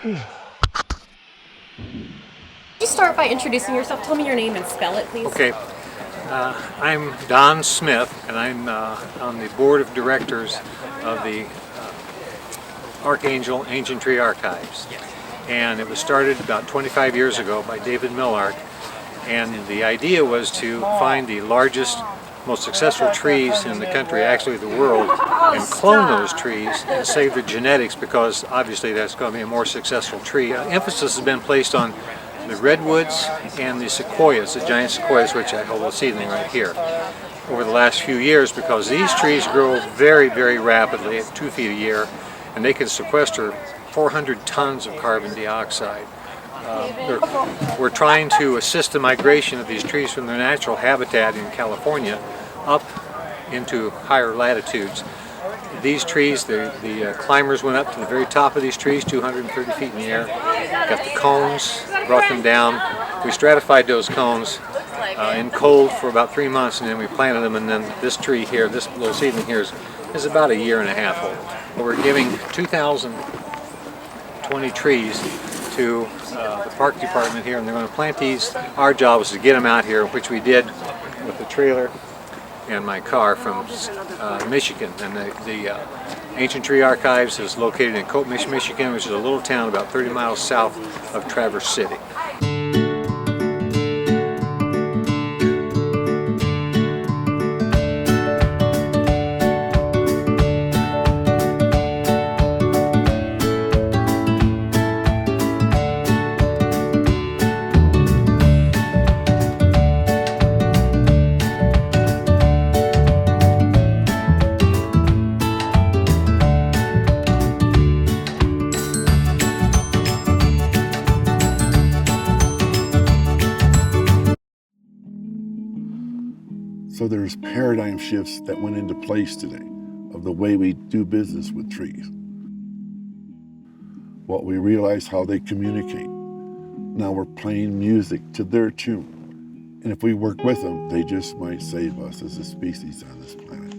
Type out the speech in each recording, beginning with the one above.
Could you start by introducing yourself? Tell me your name and spell it, please. Okay, I'm Don Smith, and I'm on the board of directors of the Archangel Ancient Tree Archives. And it was started about 25 years ago by David Millark. And the idea was to find the largest, most successful trees in the country, actually the world, and clone those trees and save the genetics, because obviously that's going to be a more successful tree. Emphasis has been placed on the redwoods and the sequoias, the giant sequoias, which I hold a seedling right here, over the last few years, because these trees grow very, very rapidly at 2 feet a year, and they can sequester 400 tons of carbon dioxide. We're trying to assist the migration of these trees from their natural habitat in California up into higher latitudes. These trees, the climbers went up to the very top of these trees, 230 feet in the air, got the cones, brought them down. We stratified those cones in cold for about 3 months, and then we planted them, and then this tree here, this little seedling here, is about 1.5 years old. We're giving 2,020 trees to the park department here, and they're going to plant these. Our job is to get them out here, which we did with the trailer and my car from Michigan. And the Ancient Tree Archives is located in Coatmish, Michigan, which is a little town about 30 miles south of Traverse City. So there's paradigm shifts that went into place today of the way we do business with trees. What we realize how they communicate. Now we're playing music to their tune. And if we work with them, they just might save us as a species on this planet.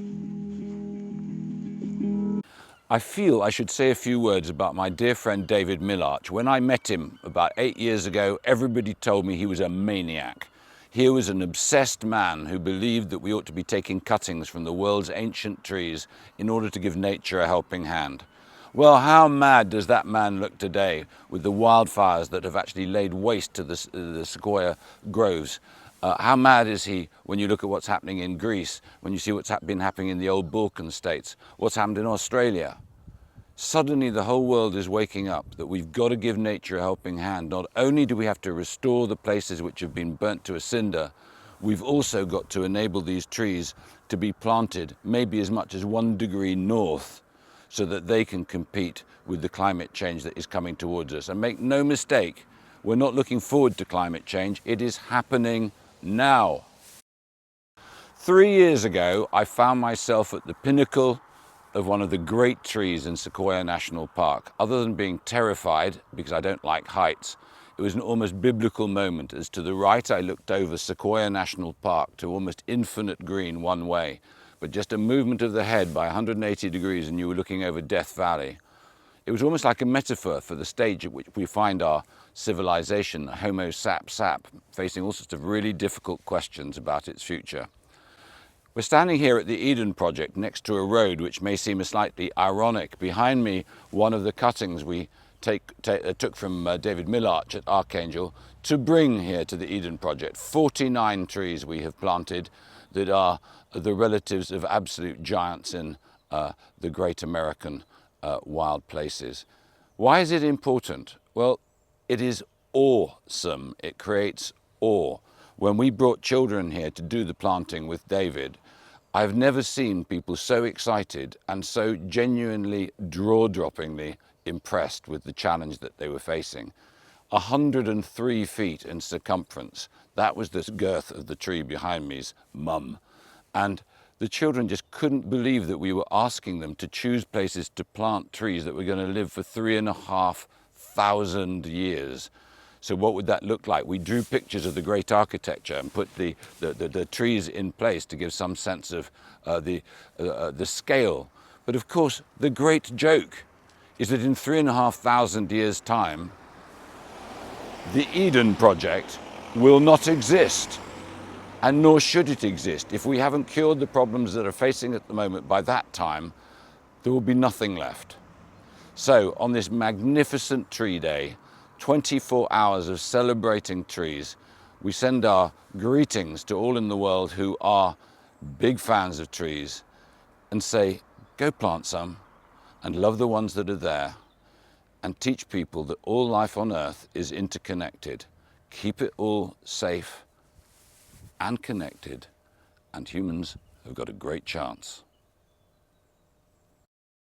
I feel I should say a few words about my dear friend David Millark. When I met him about 8 years ago, everybody told me he was a maniac. Here was an obsessed man who believed that we ought to be taking cuttings from the world's ancient trees in order to give nature a helping hand. Well, how mad does that man look today with the wildfires that have actually laid waste to the sequoia groves? How mad is he when you look at what's happening in Greece, when you see what's been happening in the old Balkan states, what's happened in Australia? Suddenly the whole world is waking up that we've got to give nature a helping hand. Not only do we have to restore the places which have been burnt to a cinder, we've also got to enable these trees to be planted maybe as much as 1 degree north, so that they can compete with the climate change that is coming towards us. And make no mistake, we're not looking forward to climate change. It is happening now. 3 years ago, I found myself at the pinnacle of one of the great trees in Sequoia National Park. Other than being terrified, because I don't like heights, it was an almost biblical moment. As to the right, I looked over Sequoia National Park to almost infinite green one way, but just a movement of the head by 180 degrees and you were looking over Death Valley. It was almost like a metaphor for the stage at which we find our civilization, Homo sap, facing all sorts of really difficult questions about its future. We're standing here at the Eden Project next to a road which may seem slightly ironic. Behind me, one of the cuttings we took from David Millark at Archangel to bring here to the Eden Project. 49 trees we have planted that are the relatives of absolute giants in the great American wild places. Why is it important? Well, it is awesome. It creates awe. When we brought children here to do the planting with David, I've never seen people so excited and so genuinely jaw-droppingly impressed with the challenge that they were facing. 103 feet in circumference. That was the girth of the tree behind me's mum. And the children just couldn't believe that we were asking them to choose places to plant trees that were going to live for 3,500 years. So what would that look like? We drew pictures of the great architecture and put the trees in place to give some sense of the scale. But of course, the great joke is that in 3,500 years' time, the Eden Project will not exist, and nor should it exist. If we haven't cured the problems that are facing at the moment by that time, there will be nothing left. So on this magnificent tree day, 24 hours of celebrating trees, we send our greetings to all in the world who are big fans of trees and say, go plant some and love the ones that are there, and teach people that all life on earth is interconnected. Keep it all safe and connected, and humans have got a great chance.